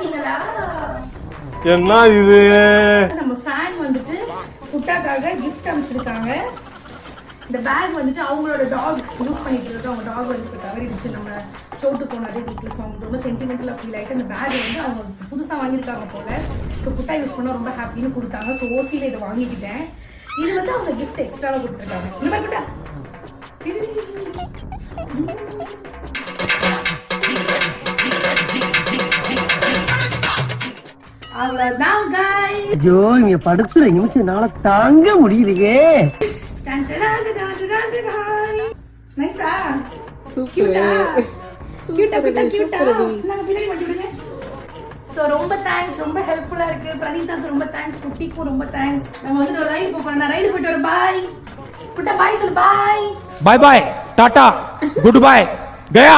பாத்தீங்களா என்ன இது? நம்ம ஃபேன் வந்துட்டு குட்டாக்காக gift அனுப்பிச்சிருக்காங்க. இந்த பேக் வந்துட்டு அவங்களோட டாக் யூஸ் பண்ணிட்டு இருக்கு. அவங்க டாக் வந்து தவறிடுச்சு நம்ம சோட்டு போனாதே வீட்டில். ஸோ அவங்க ரொம்ப சென்டிமெண்டலாக ஃபீல் ஆகிட்டு அந்த பேக் வந்து அவங்க புதுசாக வாங்கியிருக்காங்க போல. ஸோ குட்டா யூஸ் பண்ணால் ரொம்ப ஹாப்பின்னு கொடுத்தாங்க. ஸோ ஓசியில் இதை வாங்கிக்கிட்டேன். இது வந்து அவங்க கிஃப்ட் எக்ஸ்ட்ராவாக கொடுத்துருக்காங்க. இந்த மாதிரி குட்டா அவ்வளோதான் guys. ஐயோ இங்க படுத்துற நிமிஷம்னால தாங்க முடியலையே. நைஸா கியூட்டா கியூட்டா கியூட்டா கியூட்டா நான் பின்னாடி மாட்டிடுங்க. சோ ரொம்ப தேங்க்ஸ், ரொம்ப ஹெல்ப்ஃபுல்லா இருக்கு. பிரணீதாக்கு ரொம்ப தேங்க்ஸ், குட்டிக்கும் ரொம்ப தேங்க்ஸ். நம்ம வந்து ஒரு ரைடு போறோம். நான் ரைடு போயிட்டு வரேன். பை குட்டா, பை சொல்லு. பை பாய் பாய், டாடா, குட் பை, கயா.